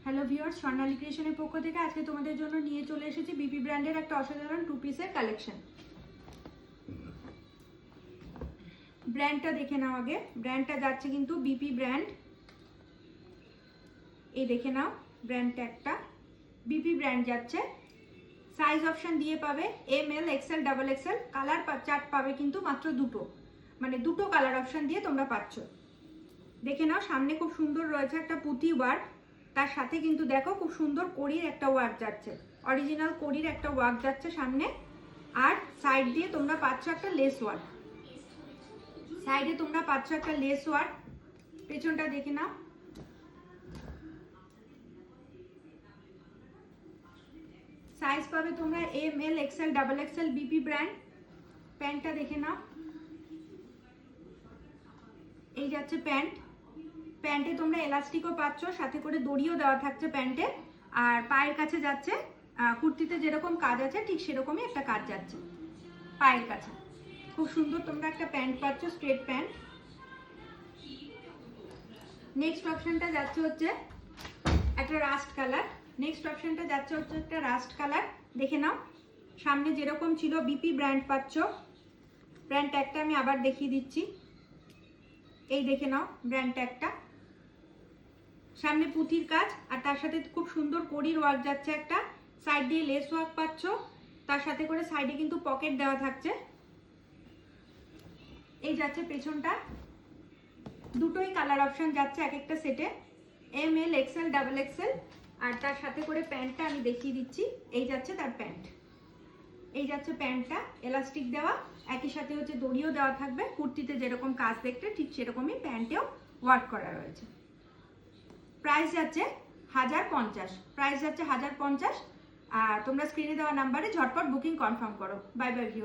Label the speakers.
Speaker 1: Hello viewers, স্বর্ণালী ক্রিয়েশনের পক্ষ থেকে আজকে তোমাদের জন্য নিয়ে চলে এসেছি বিপি ব্র্যান্ডের একটা অসাধারণ টু পিসের কালেকশন। ব্র্যান্ডটা দেখে নাও আগে। ব্র্যান্ডটা যাচ্ছে কিন্তু বিপি ব্র্যান্ড। এই দেখে নাও ব্র্যান্ডটা একটা বিপি ব্র্যান্ড যাচ্ছে। সাইজ অপশন দিয়ে পাবে M L XL double XL. Colour chart পাবে কিন্তু মাত্র দুটো, মানে দুটো কালার অপশন দিয়ে তোমরা পাচ্ছ। দেখে নাও সামনে খুব সুন্দর রয়েছে একটা পুঁতি ওয়ার্ক, তার সাথে কিন্তু দেখো খুব সুন্দর কড়ির একটা ওয়ার্ক যাচ্ছে, অরিজিনাল কড়ির একটা ওয়ার্ক যাচ্ছে সামনে। আর সাইড দিয়ে তোমরা পাচ্ছ একটা লেস ওয়ার্ক, সাইডে তোমরা পাচ্ছ একটা লেস ওয়ার্ক। পেছনটা দেখে নাও। সাইজ পাবে তোমরা M L XL double XL BP brand. প্যান্টটা দেখে নাও। এই যাচ্ছে প্যান্ট। প্যান্টে তোমরা এলাস্টিকও পাচ্ছ, সাথে করে দড়িও দেওয়া থাকছে প্যান্টে। আর পায়ের কাছে যাচ্ছে কুর্তিতে যেরকম কাজ আছে ঠিক সেরকমই একটা কাজ যাচ্ছে পায়ের কাছে। খুব সুন্দর তোমরা একটা প্যান্ট পাচ্ছ, স্ট্রেট প্যান্ট। নেক্সট অপশনটা যাচ্ছে হচ্ছে একটা রাস্ট কালার। নেক্সট অপশনটা যাচ্ছে হচ্ছে একটা রাস্ট কালার। দেখে নাও সামনে যেরকম ছিল বিপি ব্র্যান্ড পাচ্ছ। ব্র্যান্ড ট্যাগটা আমি আবার দেখিয়ে দিচ্ছি। এই দেখে নাও ব্র্যান্ড ট্যাগটা, সামনে পুঁতির কাজ আর তার সাথে খুব সুন্দর কড়ির ওয়ার্ক যাচ্ছে একটা। সাইড দিয়ে লেস ওয়ার্ক পাচ্ছ, তার সাথে করে সাইডে কিন্তু পকেট দেওয়া থাকছে। এই যাচ্ছে পেছনটা। দুটোই কালার অপশন যাচ্ছে এক একটা সেটে, M L XL double XL. আর তার সাথে করে প্যান্টটা আমি দেখিয়ে দিচ্ছি। এই যাচ্ছে তার প্যান্ট। এই যাচ্ছে প্যান্টটা এলাস্টিক দেওয়া, একই সাথে হচ্ছে দড়িও দেওয়া থাকবে। কুর্তিতে যেরকম কাজ দেখতে ঠিক সেরকমই প্যান্টেও ওয়ার্ক করা রয়েছে। প্রাইস যাচ্ছে 1050। প্রাইস যাচ্ছে 1050। আর তোমরা স্ক্রিনে দেওয়া নাম্বারে ঝটপট বুকিং কনফার্ম করো। Bye bye view.